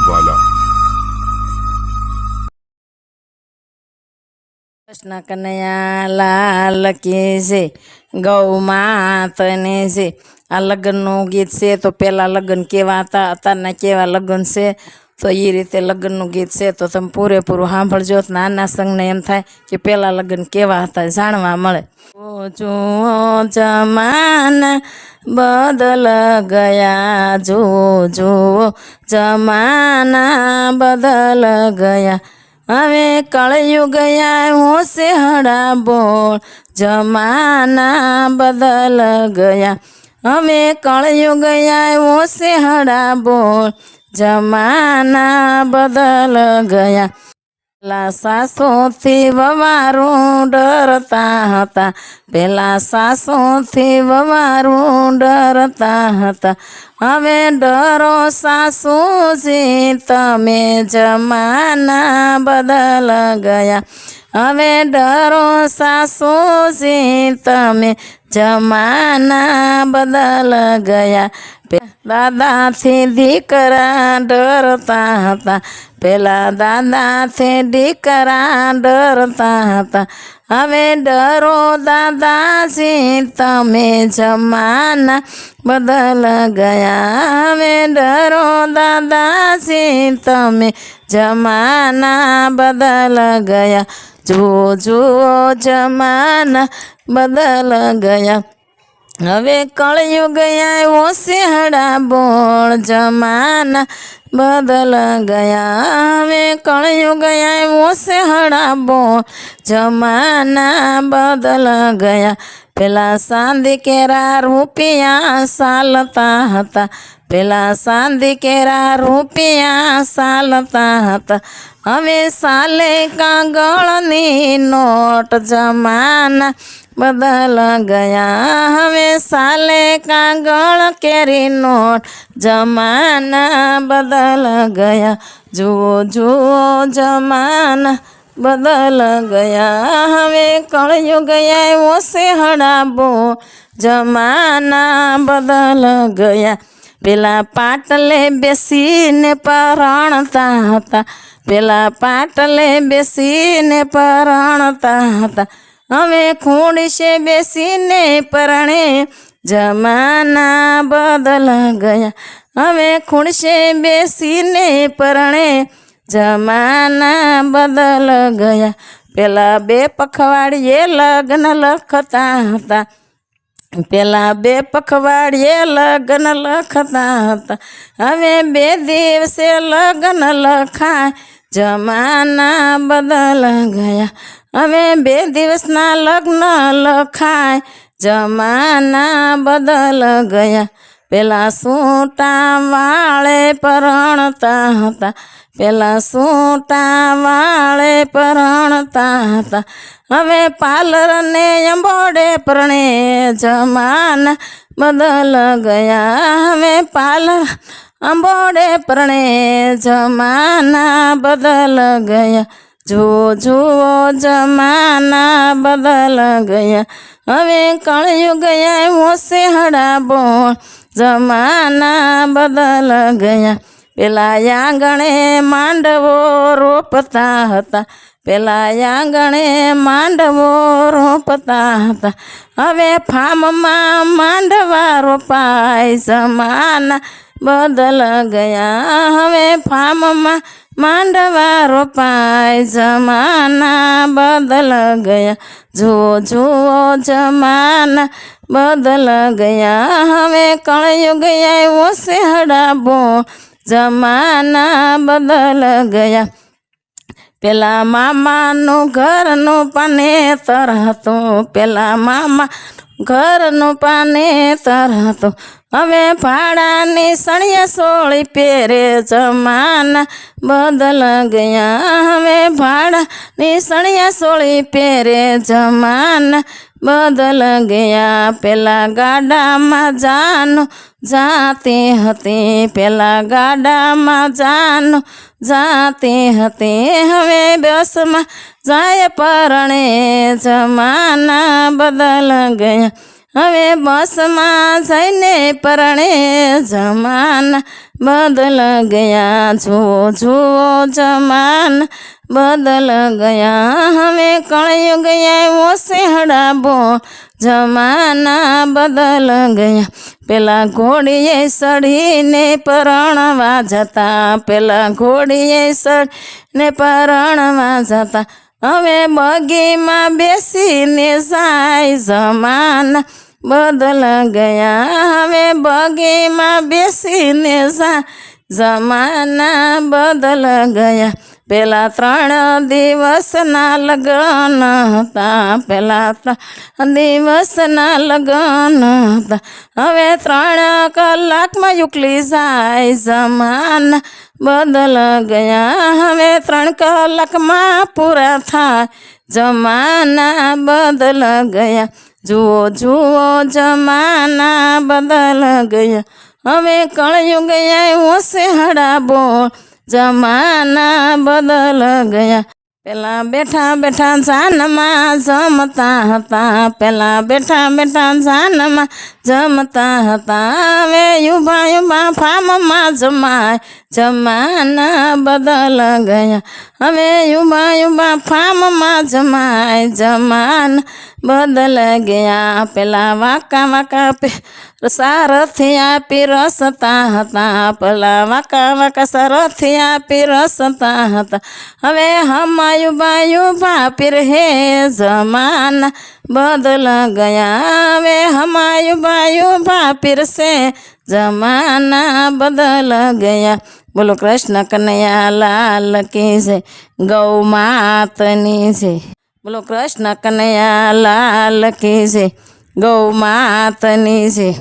वाला। કૃષ્ણ કનૈયા લાલ કી છે, ગૌ માતને છે। આ લગ્નનું ગીત છે તો પહેલાં લગ્ન કેવા હતા, અત્યારના કેવા લગ્ન છે, તો એ રીતે લગ્નનું ગીત છે તો તમે પૂરેપૂરું સાંભળજો। નાના સંઘને એમ થાય કે પહેલાં લગ્ન કેવા હતા જાણવા મળે। જુઓ જમાના બદલ ગયા, જુઓ જુઓ જમાના બદલ ગયા, હવે કળયુગ આવ્યો છે હડા બોળ, જમાના બદલ ગયા, હવે કળયુગ આવ્યો છે હડા બોળ, જમાના બદલ ગયા। પેલા સાસોથી વવારું ડરતા હતા, પેલા સાસોથી વવારું ડરતા હતા, હવે ડરો સાસુજી તમે, જમાના બદલ ગયા, હવે ડરો સાસુજી તમે, જમાના બદલ ગયા। દાદાથી દીકરા ડરતા હતા, પેલા દાદાથી દીકરા ડરતા હતા, હવે ડરો દાદાજી તમે, જમાના બદલ ગયા, હવે ડરો દાદાજી તમે, જમાના બદલ ગયા। જુઓ જુઓ જમાના બદલ ગયા, હવે કળયુગ આવ્યો છે હડા બોળ, જમાના બદલ ગયા, હવે કળયુગ આવ્યો છે હડા બોળ, જમાના બદલ ગયા। પેલા ચાંદી કેરા રૂપિયા ચાલતા હતા, પેલા ચાંદી કેરા રૂપિયા ચાલતા હતા, હવે ચાલે કાગળની નોટ, જમાના બદલ ગયા, હવે ચાલે કાગળ કેરી નોટ, જમાના બદલ ગયા। જુઓ જુઓ જમાના બદલ ગયા, હવે કળયુગ આવ્યો છે હડા બોળ, જમાના બદલ ગયા। પેલા પાટલે બેસીને પરણતા હતા, પેલા પાટલે બેસીને પરણતા હતા, હવે ખુરશીએ બેસીને પરણે, જમાના બદલ ગયા, હવે ખુરશીએ બેસીને પરણે, જમાના બદલ ગયા। પેલા બે પખવાડિયે લગ્ન લખતા હતા, પેલા બે પખવાડિયે લગ્ન લખતા હતા, હવે બે દિવસે લગ્ન લખાય, જમાના બદલ ગયા, હવે બે દિવસના લગ્ન લખાય, જમાના બદલ ગયા। પેલા સૂટા વાળે પરણતા હતા, પેલા સૂટા વાળે પરણતા હતા, હવે પાર્લરને અંબોડે પરણે, જમાના બદલ ગયા, હવે પાર્લર અંબોડે પરણે, જમાના બદલ ગયા। જુઓ જુઓ જમાના બદલ ગયા, હવે કળયુગ આવ્યો છે હડા બોળ, જમાના બદલ ગયા। પેલા આંગણે માંડવો રોપતા હતા, પેલા આંગણે માંડવો રોપતા હતા, હવે ફાર્મમાં માંડવા રોપાય, જમાના બદલ ગયા, હવે ફાર્મમાં માંડવા રોપાય, જમાના બદલ ગયા। જુઓ જુઓ જમાના બદલ ગયા, હવે કળયુગ આવ્યો છે હડા બોળ, જમાના બદલ ગયા। પેલા મામાનું ઘરનું પાનેતર હતું, પેલા મામા ઘરનું પાનેતર હતું, હવે ભાડાની સણિયા સોળી પહેરે, જમાના બદલ ગયા, હવે ભાડાની સણિયા સોળી પહેરે, જમાના બદલ ગયા। પેલા ગાડામાં જાનું જાતી હતી, પેલા ગાડામાં જાનું જાતી હતી, હવે બસમાં જાય પરણે, જમાના બદલ ગયા। હવે બસમાં જઈને પરણે, જમાના बदल गया। जुओ जुओ जमाना बदल गया। हमें कलयुग वो सेहड़ा बो जमाना बदल गया। पेला घोड़ीए सड़ीने परણવા જતા, પેલા ઘોડીએ સડીને પરણવા જતા, હવે બગીમાં બેસીને જાય જમાના બદલ ગયા। હવે બગીમાં બેસીને જાય જમાના બદલ ગયા। પેલા 3 દિવસના લગ્ન હતા, પેલા 3 દિવસના લગ્ન હતા, હવે 3 કલાકમાં ઉકલી જાય જમાના બદલ ગયા। હવે 3 કલાકમાં પૂરા થાય જમાના બદલ ગયા। જુઓ જુઓ જમાના બદલ ગયા। હવે કળયુગ આવ્યો સેહડા બોલ જમાના બદલ ગયા। પેલા બેઠા બેઠા જાનમાં જમતા હતા, પેલા બેઠા બેઠા જાનમાં જમતા હતા, હવે યુભા યુભા ફામમાં જમાય જમાના બદલ ગયા। હવે યુભા યુભા ફામમાં જમાય જમાના બદલ ગયા। પેલા વાંકા વાંકા સારથિયા પીરસતા હતા, પેલા વાંકા વાંકા સારથિયા પીરસતા હતા, હવે હમાયુબા યુભા પીર હે જમાના બદલ ગયા। હવે હમાયુબા યુભા પીર से जमाना बदल गया। बोलो कृष्ण कन्हैया लाल की जय, गौ मातनी जय। बोलो कृष्ण कन्हैया लाल की जय, गौ मातनी जय।